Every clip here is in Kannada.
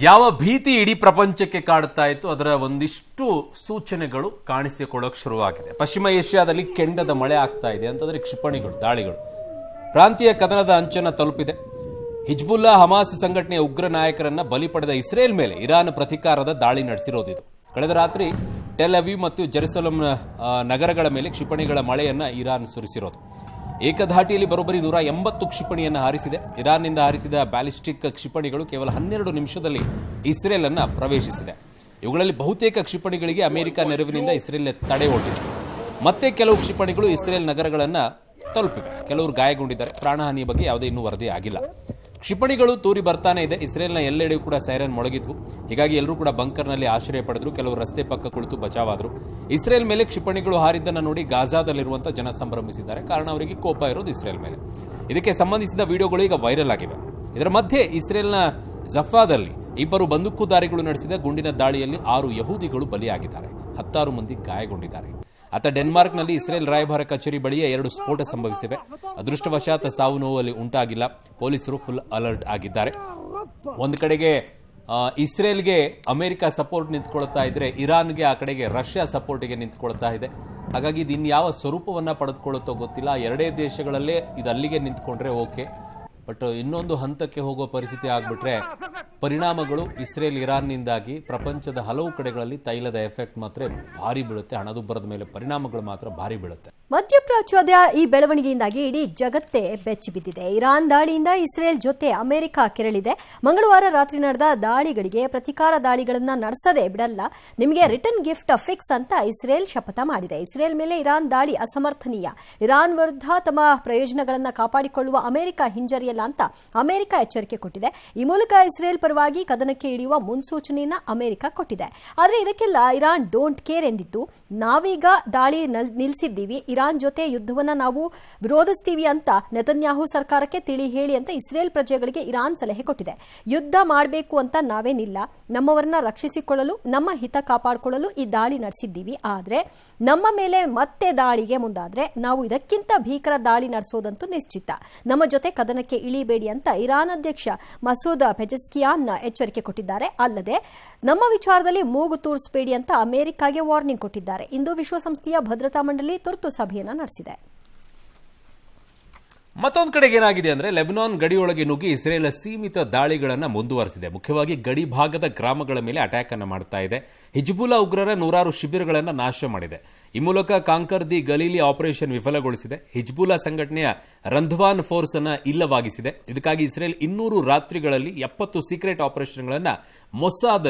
ಯಾವ ಭೀತಿ ಇಡೀ ಪ್ರಪಂಚಕ್ಕೆ ಕಾಡುತ್ತಾ ಇತ್ತು ಅದರ ಒಂದಿಷ್ಟು ಸೂಚನೆಗಳು ಕಾಣಿಸಿಕೊಳ್ಳೋಕೆ ಶುರುವಾಗಿದೆ. ಪಶ್ಚಿಮ ಏಷ್ಯಾದಲ್ಲಿ ಕೆಂಡದ ಮಳೆ ಆಗ್ತಾ ಇದೆ ಅಂತಂದ್ರೆ ಕ್ಷಿಪಣಿಗಳು ದಾಳಿಗಳು ಪ್ರಾಂತೀಯ ಕದನದ ಅಂಚನ್ನು ತಲುಪಿದೆ. ಹಿಜ್ಬುಲ್ಲಾ ಹಮಾಸ್ ಸಂಘಟನೆಯ ಉಗ್ರ ನಾಯಕರನ್ನ ಬಲಿ ಪಡೆದ ಇಸ್ರೇಲ್ ಮೇಲೆ ಇರಾನ್ ಪ್ರತೀಕಾರದ ದಾಳಿ ನಡೆಸಿರೋದಿದು. ಕಳೆದ ರಾತ್ರಿ ಟೆಲ್ ಅವೀವ್ ಮತ್ತು ಜೆರುಸಲಂ ನಗರಗಳ ಮೇಲೆ ಕ್ಷಿಪಣಿಗಳ ಮಳೆಯನ್ನ ಇರಾನ್ ಸುರಿಸಿರೋದು. ಏಕಧಾಟಿಯಲ್ಲಿ ಬರೋಬ್ಬರಿ 180 ಕ್ಷಿಪಣಿಯನ್ನು ಹಾರಿಸಿದೆ. ಇರಾನ್ನಿಂದ ಹಾರಿಸಿದ ಬ್ಯಾಲಿಸ್ಟಿಕ್ ಕ್ಷಿಪಣಿಗಳು ಕೇವಲ 12 ನಿಮಿಷದಲ್ಲಿ ಇಸ್ರೇಲ್ ಅನ್ನ ಪ್ರವೇಶಿಸಿದೆ. ಇವುಗಳಲ್ಲಿ ಬಹುತೇಕ ಕ್ಷಿಪಣಿಗಳಿಗೆ ಅಮೆರಿಕ ನೆರವಿನಿಂದ ಇಸ್ರೇಲ್ ತಡೆ ಒಡ್ಡಿದೆ. ಮತ್ತೆ ಕೆಲವು ಕ್ಷಿಪಣಿಗಳು ಇಸ್ರೇಲ್ ನಗರಗಳನ್ನ ತಲುಪಿವೆ. ಕೆಲವರು ಗಾಯಗೊಂಡಿದ್ದಾರೆ. ಪ್ರಾಣಹಾನಿಯ ಬಗ್ಗೆ ಯಾವುದೇ ಇನ್ನೂ ವರದಿ ಆಗಿಲ್ಲ. ಕ್ಷಿಪಣಿಗಳು ತೂರಿ ಬರ್ತಾನೆ ಇದೆ. ಇಸ್ರೇಲ್ನ ಎಲ್ಲೆಡೆಯೂ ಕೂಡ ಸೈರನ್ ಮೊಳಗಿದ್ವು. ಹೀಗಾಗಿ ಎಲ್ಲರೂ ಕೂಡ ಬಂಕರ್ನಲ್ಲಿ ಆಶ್ರಯ ಪಡೆದ್ರು. ಕೆಲವರು ರಸ್ತೆ ಪಕ್ಕ ಕುಳಿತು ಬಚಾವಾದ್ರು. ಇಸ್ರೇಲ್ ಮೇಲೆ ಕ್ಷಿಪಣಿಗಳು ಹಾರಿದ್ದನ್ನು ನೋಡಿ ಗಾಜಾದಲ್ಲಿರುವಂತಹ ಜನ ಸಂಭ್ರಮಿಸಿದ್ದಾರೆ. ಕಾರಣ ಅವರಿಗೆ ಕೋಪ ಇರೋದು ಇಸ್ರೇಲ್ ಮೇಲೆ. ಇದಕ್ಕೆ ಸಂಬಂಧಿಸಿದ ವಿಡಿಯೋಗಳು ಈಗ ವೈರಲ್ ಆಗಿವೆ. ಇದರ ಮಧ್ಯೆ ಇಸ್ರೇಲ್ನ ಜಫಾದಲ್ಲಿ 2 ಬಂದೂಕುದಾರಿಗಳು ನಡೆಸಿದ ಗುಂಡಿನ ದಾಳಿಯಲ್ಲಿ 6 ಯಹೂದಿಗಳು ಬಲಿಯಾಗಿದ್ದಾರೆ. 16 ಮಂದಿ ಗಾಯಗೊಂಡಿದ್ದಾರೆ. ಅತ್ತ ಡೆನ್ಮಾರ್ಕ್ನಲ್ಲಿ ಇಸ್ರೇಲ್ ರಾಯಭಾರ ಕಚೇರಿ ಬಳಿಯ 2 ಸ್ಫೋಟ ಸಂಭವಿಸಿವೆ. ಅದೃಷ್ಟವಶಾತ್ ಸಾವು ನೋವಲ್ಲಿ ಉಂಟಾಗಿಲ್ಲ. ಪೊಲೀಸರು ಫುಲ್ ಅಲರ್ಟ್ ಆಗಿದ್ದಾರೆ. ಒಂದು ಕಡೆಗೆ ಇಸ್ರೇಲ್ಗೆ ಅಮೆರಿಕ ಸಪೋರ್ಟ್ ನಿಂತ್ಕೊಳ್ತಾ ಇದ್ರೆ, ಇರಾನ್ಗೆ ಆ ಕಡೆಗೆ ರಷ್ಯಾ ಸಪೋರ್ಟ್ಗೆ ನಿಂತ್ಕೊಳ್ತಾ ಇದೆ. ಹಾಗಾಗಿ ಇದು ಇನ್ಯಾವ ಸ್ವರೂಪವನ್ನ ಪಡೆದುಕೊಳ್ಳುತ್ತೋ ಗೊತ್ತಿಲ್ಲ. ಎರಡೇ ದೇಶಗಳಲ್ಲೇ ಇದು ಅಲ್ಲಿಗೆ ನಿಂತ್ಕೊಂಡ್ರೆ ಓಕೆ, ಬಟ್ ಇನ್ನೊಂದು ಹಂತಕ್ಕೆ ಹೋಗೋ ಪರಿಸ್ಥಿತಿ ಆಗ್ಬಿಟ್ರೆ ಪರಿಣಾಮಗಳು ಇಸ್ರೇಲ್ ಇರಾನ್ನಿಂದಾಗಿ ಪ್ರಪಂಚದ ಹಲವು ಕಡೆಗಳಲ್ಲಿ ತೈಲದ ಎಫೆಕ್ಟ್ ಮಾತ್ರ ಭಾರಿ ಬೀಳುತ್ತೆ. ಹಣದುಬ್ಬರದ ಮೇಲೆ ಪರಿಣಾಮಗಳು ಮಾತ್ರ ಭಾರಿ ಬೀಳುತ್ತೆ. ಮಧ್ಯಪ್ರಾಚ್ಯದ ಈ ಬೆಳವಣಿಗೆಯಿಂದಾಗಿ ಇಡೀ ಜಗತ್ತೇ ಬೆಚ್ಚಿ ಬಿದ್ದಿದೆ. ಇರಾನ್ ದಾಳಿಯಿಂದ ಇಸ್ರೇಲ್ ಜೊತೆ ಅಮೆರಿಕ ಕೆರಳಿದೆ. ಮಂಗಳವಾರ ರಾತ್ರಿ ನಡೆದ ದಾಳಿಗಳಿಗೆ ಪ್ರತಿಕಾರ ದಾಳಿಗಳನ್ನು ನಡೆಸದೆ ಬಿಡಲ್ಲ, ನಿಮಗೆ ರಿಟರ್ನ್ ಗಿಫ್ಟ್ ಫಿಕ್ಸ್ ಅಂತ ಇಸ್ರೇಲ್ ಶಪಥ ಮಾಡಿದೆ. ಇಸ್ರೇಲ್ ಮೇಲೆ ಇರಾನ್ ದಾಳಿ ಅಸಮರ್ಥನೀಯ. ಇರಾನ್ ವಿರುದ್ಧ ತಮ್ಮ ಪ್ರಯೋಜನಗಳನ್ನು ಕಾಪಾಡಿಕೊಳ್ಳುವ ಅಮೆರಿಕ ಹಿಂಜರಿಯಲ್ಲ ಅಂತ ಅಮೆರಿಕ ಎಚ್ಚರಿಕೆ ಕೊಟ್ಟಿದೆ. ಈ ಮೂಲಕ ಇಸ್ರೇಲ್ ಪರವಾಗಿ ಕದನಕ್ಕೆ ಇಳಿಯುವ ಮುನ್ಸೂಚನೆಯನ್ನ ಅಮೆರಿಕ ಕೊಟ್ಟಿದೆ. ಆದರೆ ಇದಕ್ಕೆಲ್ಲ ಇರಾನ್ ಡೋಂಟ್ ಕೇರ್ ಎಂದಿದ್ದು, ನಾವೀಗ ದಾಳಿ ನಿಲ್ಲಿಸಿದ್ದೀವಿ, ಇರಾನ್ ಜೊತೆ ಯುದ್ಧವನ್ನ ನಾವು ವಿರೋಧಿಸ್ತೀವಿ ಅಂತ ನೆತನ್ಯಾಹು ಸರ್ಕಾರಕ್ಕೆ ತಿಳಿ ಹೇಳಿ ಅಂತ ಇಸ್ರೇಲ್ ಪ್ರಜೆಗಳಿಗೆ ಇರಾನ್ ಸಲಹೆ ಕೊಟ್ಟಿದೆ. ಯುದ್ಧ ಮಾಡಬೇಕು ಅಂತ ನಾವೇನಿಲ್ಲ, ನಮ್ಮವರನ್ನ ರಕ್ಷಿಸಿಕೊಳ್ಳಲು, ನಮ್ಮ ಹಿತ ಕಾಪಾಡಿಕೊಳ್ಳಲು ಈ ದಾಳಿ ನಡೆಸಿದ್ದೀವಿ. ಆದರೆ ನಮ್ಮ ಮೇಲೆ ಮತ್ತೆ ದಾಳಿಗೆ ಮುಂದಾದ್ರೆ ನಾವು ಇದಕ್ಕಿಂತ ಭೀಕರ ದಾಳಿ ನಡೆಸೋದಂತೂ ನಿಶ್ಚಿತ. ನಮ್ಮ ಜೊತೆ ಕದನಕ್ಕೆ ಇಳಿಬೇಡಿ ಅಂತ ಇರಾನ್ ಅಧ್ಯಕ್ಷ ಮಸೂದ್ ಪೆಜೆಸ್ಕಿಯಾನ್ ಎಚ್ಚರಿಕೆ ಕೊಟ್ಟಿದ್ದಾರೆ. ಅಲ್ಲದೆ ನಮ್ಮ ವಿಚಾರದಲ್ಲಿ ಮೂಗು ತೂರಿಸಬೇಡಿ ಅಂತ ಅಮೆರಿಕಾಗೆ ವಾರ್ನಿಂಗ್ ಕೊಟ್ಟಿದ್ದಾರೆ. ಇಂದು ವಿಶ್ವಸಂಸ್ಥೆಯ ಭದ್ರತಾ ಮಂಡಳಿ ತುರ್ತು ಸಭೆಯನ್ನು ನಡೆಸಿದೆ. ಮತ್ತೊಂದು ಕಡೆಗೆ ಏನಾಗಿದೆ ಅಂದ್ರೆ, ಲೆಬನಾನ್ ಗಡಿಯೊಳಗೆ ನುಗ್ಗಿ ಇಸ್ರೇಲ್ ಸೀಮಿತ ದಾಳಿಗಳನ್ನು ಮುಂದುವರೆಸಿದೆ. ಮುಖ್ಯವಾಗಿ ಗಡಿ ಭಾಗದ ಗ್ರಾಮಗಳ ಮೇಲೆ ಅಟ್ಯಾಕ್ ಅನ್ನು ಮಾಡ್ತಾ ಇದೆ. ಹಿಜ್ಬುಲ್ಲಾ ಉಗ್ರರ 100 ಶಿಬಿರಗಳನ್ನು ನಾಶ ಮಾಡಿದೆ. ಈ ಮೂಲಕ ಕಾಂಕರ್ ದಿ ಗಲೀಲಿ ಆಪರೇಷನ್ ವಿಫಲಗೊಳಿಸಿದೆ. ಹಿಜ್ಬುಲ್ಲಾ ಸಂಘಟನೆಯ ರಂಧ್ವಾನ್ ಫೋರ್ಸ್ ಅನ್ನು ಇಲ್ಲವಾಗಿಸಿದೆ. ಇದಕ್ಕಾಗಿ ಇಸ್ರೇಲ್ 200 ರಾತ್ರಿಗಳಲ್ಲಿ 70 ಸೀಕ್ರೆಟ್ ಆಪರೇಷನ್ಗಳನ್ನು ಮೊಸಾದ್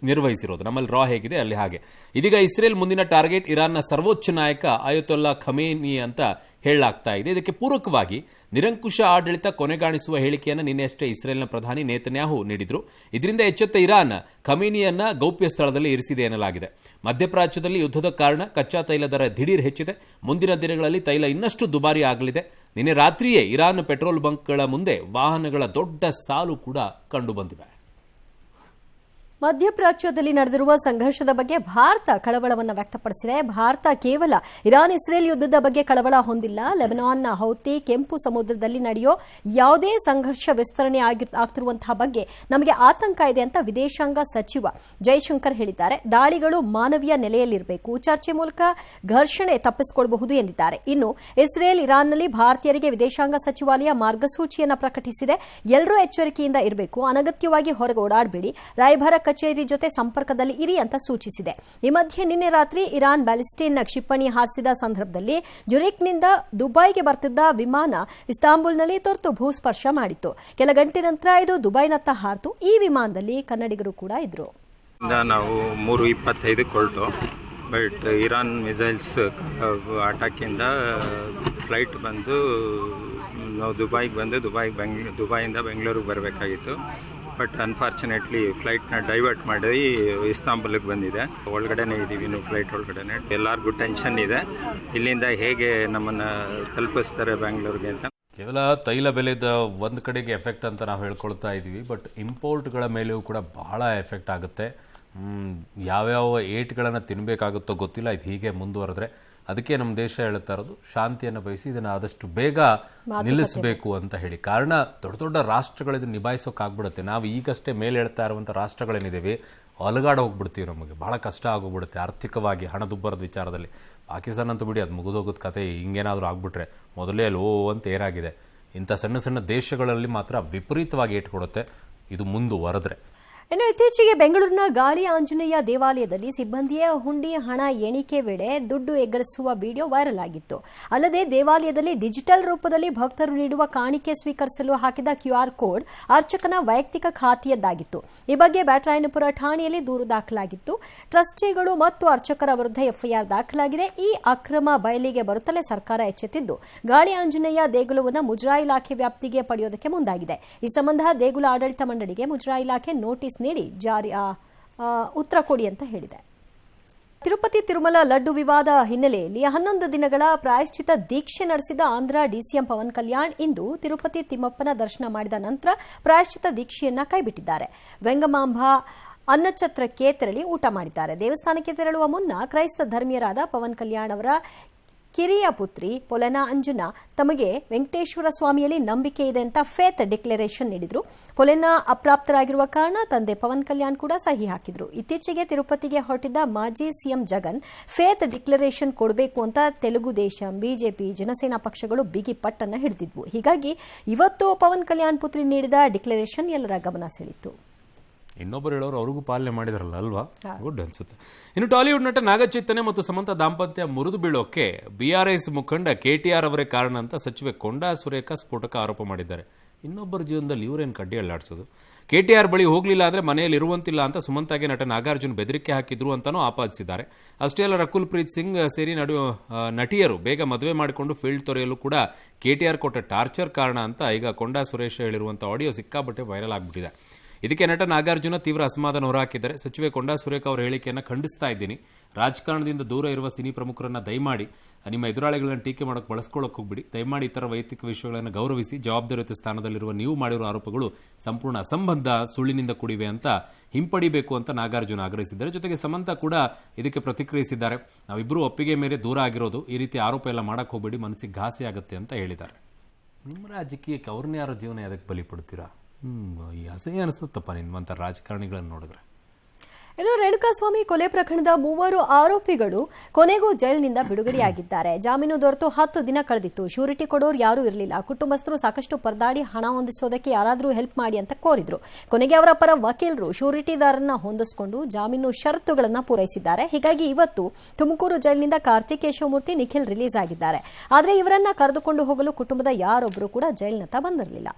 ನಿರ್ವಹಿಸಿರೋದು. ನಮ್ಮಲ್ಲಿ ರಾ ಹೇಗಿದೆ ಅಲ್ಲಿ ಹಾಗೆ. ಇದೀಗ ಇಸ್ರೇಲ್ ಮುಂದಿನ ಟಾರ್ಗೆಟ್ ಇರಾನ್ನ ಸರ್ವೋಚ್ಚ ನಾಯಕ ಅಯತೊಲ್ಲಾ ಖಮೇನಿ ಅಂತ ಹೇಳಲಾಗ್ತಾ ಇದೆ. ಇದಕ್ಕೆ ಪೂರಕವಾಗಿ ನಿರಂಕುಶ ಆಡಳಿತ ಕೊನೆಗಾಣಿಸುವ ಹೇಳಿಕೆಯನ್ನು ನಿನ್ನೆಯಷ್ಟೇ ಇಸ್ರೇಲ್ನ ಪ್ರಧಾನಿ ನೇತನ್ಯಾಹು ನೀಡಿದ್ರು. ಇದರಿಂದ ಎಚ್ಚೆತ್ತ ಇರಾನ್ ಖಮೇನಿಯನ್ನ ಗೌಪ್ಯ ಸ್ಥಳದಲ್ಲಿ ಇರಿಸಿದೆ ಎನ್ನಲಾಗಿದೆ. ಮಧ್ಯಪ್ರಾಚ್ಯದಲ್ಲಿ ಯುದ್ಧದ ಕಾರಣ ಕಚ್ಚಾ ತೈಲ ದರ ದಿಢೀರ್ ಹೆಚ್ಚಿದೆ. ಮುಂದಿನ ದಿನಗಳಲ್ಲಿ ತೈಲ ಇನ್ನಷ್ಟು ದುಬಾರಿ ಆಗಲಿದೆ. ನಿನ್ನೆ ರಾತ್ರಿಯೇ ಇರಾನ್ ಪೆಟ್ರೋಲ್ ಬಂಕ್ಗಳ ಮುಂದೆ ವಾಹನಗಳ ದೊಡ್ಡ ಸಾಲು ಕೂಡ ಕಂಡು ಬಂದಿವೆ. ಮಧ್ಯಪ್ರಾಚ್ಯದಲ್ಲಿ ನಡೆದಿರುವ ಸಂಘರ್ಷದ ಬಗ್ಗೆ ಭಾರತ ಕಳವಳವನ್ನು ವ್ಯಕ್ತಪಡಿಸಿದೆ. ಭಾರತ ಕೇವಲ ಇರಾನ್ ಇಸ್ರೇಲ್ ಯುದ್ಧದ ಬಗ್ಗೆ ಕಳವಳ ಹೊಂದಿಲ್ಲ, ಲೆಬನಾನ್ನ ಹೌತಿ ಕೆಂಪು ಸಮುದ್ರದಲ್ಲಿ ನಡೆಯೋ ಯಾವುದೇ ಸಂಘರ್ಷ ವಿಸ್ತರಣೆ ಆಗ್ತಿರುವಂತಹ ಬಗ್ಗೆ ನಮಗೆ ಆತಂಕ ಇದೆ ಅಂತ ವಿದೇಶಾಂಗ ಸಚಿವ ಜೈಶಂಕರ್ ಹೇಳಿದ್ದಾರೆ. ದಾಳಿಗಳು ಮಾನವೀಯ ನೆಲೆಯಲ್ಲಿರಬೇಕು, ಚರ್ಚೆ ಮೂಲಕ ಘರ್ಷಣೆ ತಪ್ಪಿಸಿಕೊಳ್ಳಬಹುದು ಎಂದಿದ್ದಾರೆ. ಇನ್ನು ಇಸ್ರೇಲ್ ಇರಾನ್ನಲ್ಲಿ ಭಾರತೀಯರಿಗೆ ವಿದೇಶಾಂಗ ಸಚಿವಾಲಯ ಮಾರ್ಗಸೂಚಿಯನ್ನು ಪ್ರಕಟಿಸಿದೆ. ಎಲ್ಲರೂ ಎಚ್ಚರಿಕೆಯಿಂದ ಇರಬೇಕು, ಅನಗತ್ಯವಾಗಿ ಹೊರಗೆ ಓಡಾಡಬೇಡಿ, ರಾಯಭಾರ ಕಚೇರಿ ಜೊತೆ ಸಂಪರ್ಕದಲ್ಲಿ ಇರಿ ಅಂತ ಸೂಚಿಸಿದೆ. ಈ ಮಧ್ಯೆ ನಿನ್ನೆ ರಾತ್ರಿ ಇರಾನ್ ಬ್ಯಾಲಿಸ್ಟಿಕ್ ಕ್ಷಿಪಣಿ ಹಾರಿಸಿದ ಸಂದರ್ಭದಲ್ಲಿ ಜುರಿಕ್ನಿಂದ ದುಬೈಗೆ ಬರ್ತಿದ್ದ ವಿಮಾನ ಇಸ್ತಾಂಬುಲ್ನಲ್ಲಿ ತುರ್ತು ಭೂಸ್ಪರ್ಶ ಮಾಡಿತ್ತು. ಕೆಲ ಗಂಟೆ ನಂತರ ಇದು ದುಬೈನತ್ತ ಹಾರಿತು. ಈ ವಿಮಾನದಲ್ಲಿ ಕನ್ನಡಿಗರು ಕೂಡ ಇದ್ರು. ನಾವು 3:25 ಹೊರಟು, ಬಟ್ ಇರಾನ್ ಮಿಸೈಲ್ಸ್ ಅಟ್ಯಾಕಿಂದ ಫ್ಲೈಟ್ ಬಂದು ನಾವು ದುಬೈಗೆ ಬಂದು ದುಬೈಯಿಂದ ಬೆಂಗಳೂರಿಗೆ ಬರಬೇಕಾಗಿತ್ತು. ಬಟ್ ಅನ್ಫಾರ್ಚುನೇಟ್ಲಿ ಫ್ಲೈಟ್ನ ಡೈವರ್ಟ್ ಮಾಡಿ ಇಸ್ತಾಂಬುಲ್ಗೆ ಬಂದಿದೆ. ಒಳಗಡೆನೇ ಇದ್ದೀವಿ, ನೀವು ಫ್ಲೈಟ್ ಒಳಗಡೆನೆ. ಎಲ್ಲರಿಗೂ ಟೆನ್ಷನ್ ಇದೆ, ಇಲ್ಲಿಂದ ಹೇಗೆ ನಮ್ಮನ್ನು ತಲುಪಿಸ್ತಾರೆ ಬೆಂಗಳೂರಿಗೆ ಅಂತ. ಕೇವಲ ತೈಲ ಬೆಲೆದ ಒಂದು ಕಡೆಗೆ ಎಫೆಕ್ಟ್ ಅಂತ ನಾವು ಹೇಳ್ಕೊಳ್ತಾ ಇದ್ದೀವಿ, ಬಟ್ ಇಂಪೋರ್ಟ್ಗಳ ಮೇಲೆಯೂ ಕೂಡ ಬಹಳ ಎಫೆಕ್ಟ್ ಆಗುತ್ತೆ. ಯಾವ್ಯಾವ ಏಟ್ಗಳನ್ನು ತಿನ್ನಬೇಕಾಗುತ್ತೋ ಗೊತ್ತಿಲ್ಲ. ಇದು ಹೀಗೆ ಮುಂದುವರೆದ್ರೆ ಅದಕ್ಕೆ ನಮ್ಮ ದೇಶ ಹೇಳ್ತಾ ಇರೋದು ಶಾಂತಿಯನ್ನು ಬಯಸಿ ಇದನ್ನು ಆದಷ್ಟು ಬೇಗ ನಿಲ್ಲಿಸಬೇಕು ಅಂತ ಹೇಳಿ. ಕಾರಣ ದೊಡ್ಡ ದೊಡ್ಡ ರಾಷ್ಟ್ರಗಳು ಇದನ್ನು ನಿಭಾಯಿಸೋಕ್ಕಾಗ್ಬಿಡುತ್ತೆ. ನಾವು ಈಗಷ್ಟೇ ಮೇಲೆ ಹೇಳ್ತಾ ಇರುವಂಥ ರಾಷ್ಟ್ರಗಳೇನಿದ್ದೇವೆ ಅಲಗಾಡ ಹೋಗ್ಬಿಡ್ತೀವಿ, ನಮಗೆ ಬಹಳ ಕಷ್ಟ ಆಗೋಗ್ಬಿಡುತ್ತೆ ಆರ್ಥಿಕವಾಗಿ, ಹಣದುಬ್ಬರದ ವಿಚಾರದಲ್ಲಿ. ಪಾಕಿಸ್ತಾನ ಅಂತೂ ಬಿಡಿ, ಅದು ಮುಗಿದೋಗೋದು ಕತೆ. ಹಿಂಗೇನಾದರೂ ಆಗ್ಬಿಟ್ರೆ ಮೊದಲೇ ಲೋ ಅಂತ ಏರಾಗಿದೆ. ಇಂಥ ಸಣ್ಣ ಸಣ್ಣ ದೇಶಗಳಲ್ಲಿ ಮಾತ್ರ ವಿಪರೀತವಾಗಿ ಏಟ್ಕೊಡುತ್ತೆ ಇದು ಮುಂದುವರೆದ್ರೆ. ಇನ್ನು ಇತ್ತೀಚೆಗೆ ಬೆಂಗಳೂರಿನ ಗಾಳಿ ಆಂಜನೇಯ ದೇವಾಲಯದಲ್ಲಿ ಸಿಬ್ಬಂದಿಯ ಹುಂಡಿ ಹಣ ಎಣಿಕೆ ವೇಳೆ ದುಡ್ಡು ಎಗರಿಸುವ ವಿಡಿಯೋ ವೈರಲ್ ಆಗಿತ್ತು. ಅಲ್ಲದೆ ದೇವಾಲಯದಲ್ಲಿ ಡಿಜಿಟಲ್ ರೂಪದಲ್ಲಿ ಭಕ್ತರು ನೀಡುವ ಕಾಣಿಕೆ ಸ್ವೀಕರಿಸಲು ಹಾಕಿದ QR ಕೋಡ್ ಅರ್ಚಕನ ವೈಯಕ್ತಿಕ ಖಾತೆಯದ್ದಾಗಿತ್ತು. ಈ ಬಗ್ಗೆ ಬ್ಯಾಟರಾಯನಪುರ ಠಾಣೆಯಲ್ಲಿ ದೂರು ದಾಖಲಾಗಿತ್ತು. ಟ್ರಸ್ಟಿಗಳು ಮತ್ತು ಅರ್ಚಕರ ವಿರುದ್ಧ FIR ದಾಖಲಾಗಿದೆ. ಈ ಅಕ್ರಮ ಬಯಲಿಗೆ ಬರುತ್ತಲೇ ಸರ್ಕಾರ ಎಚ್ಚೆತ್ತಿದ್ದು ಗಾಳಿ ಆಂಜನೇಯ ದೇಗುಲವನ್ನು ಮುಜರಾಯಿ ಇಲಾಖೆ ವ್ಯಾಪ್ತಿಗೆ ಪಡೆಯೋದಕ್ಕೆ ಮುಂದಾಗಿದೆ. ಈ ಸಂಬಂಧ ದೇಗುಲ ಆಡಳಿತ ಮಂಡಳಿಗೆ ಮುಜರಾಯಿ ಇಲಾಖೆ ನೋಟಿಸ್ ನೀಡಿ ಉತ್ತರ ಕೊಡಿ ಅಂತ ಹೇಳಿದೆ. ತಿರುಪತಿ ತಿರುಮಲ ಲಡ್ಡು ವಿವಾದ ಹಿನ್ನೆಲೆಯಲ್ಲಿ 11 ದಿನಗಳ ಪ್ರಾಯಶ್ಚಿತ ದೀಕ್ಷೆ ನಡೆಸಿದ ಆಂಧ್ರ DCM ಪವನ್ ಕಲ್ಯಾಣ್ ಇಂದು ತಿರುಪತಿ ತಿಮ್ಮಪ್ಪನ ದರ್ಶನ ಮಾಡಿದ ನಂತರ ಪ್ರಾಯಶ್ಚಿತ ದೀಕ್ಷೆಯನ್ನ ಕೈಬಿಟ್ಟಿದ್ದಾರೆ. ವೆಂಗಮಾಂಬ ಅನ್ನಛತ್ರಕ್ಕೆ ತೆರಳಿ ಊಟ ಮಾಡಿದ್ದಾರೆ. ದೇವಸ್ಥಾನಕ್ಕೆ ತೆರಳುವ ಮುನ್ನ ಕ್ರೈಸ್ತ ಧರ್ಮೀಯರಾದ ಪವನ್ ಕಲ್ಯಾಣ್ ಅವರ ಕಿರಿಯ ಪುತ್ರಿ ಪೊಲೆನಾ ಅಂಜುನಾ ತಮಗೆ ವೆಂಕಟೇಶ್ವರ ಸ್ವಾಮಿಯಲ್ಲಿ ನಂಬಿಕೆ ಇದೆ ಅಂತ ಫೇತ್ ಡಿಕ್ಲರೇಷನ್ ನೀಡಿದ್ರು. ಪೊಲೆನಾ ಅಪ್ರಾಪ್ತರಾಗಿರುವ ಕಾರಣ ತಂದೆ ಪವನ್ ಕಲ್ಯಾಣ್ ಕೂಡ ಸಹಿ ಹಾಕಿದ್ರು. ಇತ್ತೀಚೆಗೆ ತಿರುಪತಿಗೆ ಹೊರಟಿದ್ದ ಮಾಜಿ CM ಜಗನ್ ಫೇತ್ ಡಿಕ್ಲರೇಷನ್ ಕೊಡಬೇಕು ಅಂತ ತೆಲುಗು ದೇಶಂ, BJP, ಜನಸೇನಾ ಪಕ್ಷಗಳು ಬಿಗಿ ಪಟ್ಟನ್ನ ಹಿಡಿದಿದ್ವು. ಹೀಗಾಗಿ ಇವತ್ತು ಪವನ್ ಕಲ್ಯಾಣ್ ಪುತ್ರಿ ನೀಡಿದ ಡಿಕ್ಲರೇಷನ್ ಎಲ್ಲರ ಗಮನ ಸೆಳೀತು. ಇನ್ನೊಬ್ಬರು ಹೇಳೋರು ಅವ್ರಿಗೂ ಪಾಲನೆ ಮಾಡಿದಾರಲ್ಲ ಅಲ್ವಾ, ಗುಡ್ ಅನ್ಸುತ್ತೆ. ಇನ್ನು ಟಾಲಿವುಡ್ ನಟ ನಾಗಚೈತನ್ಯ ಮತ್ತು ಸಮಂತ ದಾಂಪತ್ಯ ಮುರಿದು ಬೀಳೋಕೆ BRS ಮುಖಂಡ KTR ಅವರೇ ಕಾರಣ ಅಂತ ಸಚಿವೆ ಕೊಂಡಾ ಸುರೇಖಾ ಸ್ಫೋಟಕ ಆರೋಪ ಮಾಡಿದ್ದಾರೆ. ಇನ್ನೊಬ್ಬರ ಜೀವನದಲ್ಲಿ ಇವರೇನು ಕಡ್ಡಿ ಅಲ್ಲಾಡಿಸೋದು? KTR ಬಳಿ ಹೋಗ್ಲಿಲ್ಲ ಅಂದ್ರೆ ಮನೆಯಲ್ಲಿ ಇರುವಂತಿಲ್ಲ ಅಂತ ಸುಮಂತಾಗೆ ನಟ ನಾಗಾರ್ಜುನ್ ಬೆದರಿಕೆ ಹಾಕಿದ್ರು ಅಂತಾನೂ ಆಪಾದಿಸಿದ್ದಾರೆ. ಅಷ್ಟೇ ಅಲ್ಲ, ರಕುಲ್ ಪ್ರೀತ್ ಸಿಂಗ್ ಸೇರಿ ನಟಿಯರು ಬೇಗ ಮದುವೆ ಮಾಡಿಕೊಂಡು ಫೀಲ್ಡ್ ತೊರೆಯಲು ಕೂಡ KTR ಕೊಟ್ಟ ಟಾರ್ಚರ್ ಕಾರಣ ಅಂತ ಈಗ ಕೊಂಡಾ ಸುರೇಶ್ ಹೇಳಿರುವಂಥ ಆಡಿಯೋ ಸಿಕ್ಕಾಬಟ್ಟೆ ವೈರಲ್ ಆಗಿಬಿಟ್ಟಿದೆ. ಇದಕ್ಕೆ ನಟ ನಾಗಾರ್ಜುನ ತೀವ್ರ ಅಸಮಾಧಾನ ಹೊರಹಾಕಿದ್ದಾರೆ. ಸಚಿವೆ ಕೊಂಡಾ ಸುರೇಖ ಅವರ ಹೇಳಿಕೆಯನ್ನು ಖಂಡಿಸ್ತಾ ಇದ್ದೀನಿ. ರಾಜಕಾರಣದಿಂದ ದೂರ ಇರುವ ಸಿನಿ ಪ್ರಮುಖರನ್ನ ದಯಮಾಡಿ ನಿಮ್ಮ ಎದುರಾಳಿಗಳನ್ನು ಟೀಕೆ ಮಾಡೋಕೆ ಬಳಸ್ಕೊಳ್ಳೋಕೆ ಹೋಗ್ಬಿಡಿ. ದಯಮಾಡಿ ಇತರ ವೈಯಕ್ತಿಕ ವಿಷಯಗಳನ್ನು ಗೌರವಿಸಿ. ಜವಾಬ್ದಾರಿಯುತ ಸ್ಥಾನದಲ್ಲಿರುವ ನೀವು ಮಾಡಿರುವ ಆರೋಪಗಳು ಸಂಪೂರ್ಣ ಅಸಂಬದ್ಧ, ಸುಳ್ಳಿನಿಂದ ಕೂಡಿವೆ ಅಂತ ಹಿಂಪಡಿಬೇಕು ಅಂತ ನಾಗಾರ್ಜುನ ಆಗ್ರಹಿಸಿದ್ದಾರೆ. ಜೊತೆಗೆ ಸಮಂತ ಕೂಡ ಇದಕ್ಕೆ ಪ್ರತಿಕ್ರಿಯಿಸಿದ್ದಾರೆ. ನಾವಿಬ್ಬರು ಒಪ್ಪಿಗೆ ಮೇಲೆ ದೂರ ಆಗಿರೋದು, ಈ ರೀತಿ ಆರೋಪ ಎಲ್ಲ ಮಾಡಕ್ಕೆ ಹೋಗ್ಬೇಡಿ, ಮನಸ್ಸಿಗೆ ಘಾಸಿ ಆಗುತ್ತೆ ಅಂತ ಹೇಳಿದ್ದಾರೆ. ನಿಮ್ಮ ರಾಜಕೀಯಕ್ಕೆ ಅವ್ರನ್ನೇ ಯಾರೋ ಜೀವನ ಅದಕ್ಕೆ ಬಲಿ ಪಡ್ತೀರಾ? ಈ ಅಸಹ್ಯ ಅನಿಸುತ್ತಪ್ಪ ನಿಮ್ಮಂಥ ರಾಜಕಾರಣಿಗಳನ್ನು ನೋಡಿದ್ರೆ. ಇನ್ನು ರೇಣುಕಾಸ್ವಾಮಿ ಕೊಲೆ ಪ್ರಕರಣದ 3 ಆರೋಪಿಗಳು ಕೊನೆಗೂ ಜೈಲಿನಿಂದ ಬಿಡುಗಡೆಯಾಗಿದ್ದಾರೆ. ಜಾಮೀನು ದೊರೆತು 10 ದಿನ ಕಳೆದಿತ್ತು. ಶ್ಯೂರಿಟಿ ಕೊಡೋರು ಯಾರೂ ಇರಲಿಲ್ಲ. ಕುಟುಂಬಸ್ಥರು ಸಾಕಷ್ಟು ಪರದಾಡಿ ಹಣ ಹೊಂದಿಸೋದಕ್ಕೆ ಯಾರಾದರೂ ಹೆಲ್ಪ್ ಮಾಡಿ ಅಂತ ಕೋರಿದ್ರು. ಕೊನೆಗೆ ಅವರ ಪರ ವಕೀಲರು ಶ್ಯೂರಿಟಿದಾರನ್ನ ಹೊಂದಿಸಿಕೊಂಡು ಜಾಮೀನು ಷರತ್ತುಗಳನ್ನು ಪೂರೈಸಿದ್ದಾರೆ. ಹೀಗಾಗಿ ಇವತ್ತು ತುಮಕೂರು ಜೈಲಿನಿಂದ ಕಾರ್ತಿಕ್ ಕೇಶವಮೂರ್ತಿ, ನಿಖಿಲ್ ರಿಲೀಸ್ ಆಗಿದ್ದಾರೆ. ಆದರೆ ಇವರನ್ನ ಕರೆದುಕೊಂಡು ಹೋಗಲು ಕುಟುಂಬದ ಯಾರೊಬ್ಬರು ಕೂಡ ಜೈಲಿನತ್ತ ಬಂದಿರಲಿಲ್ಲ.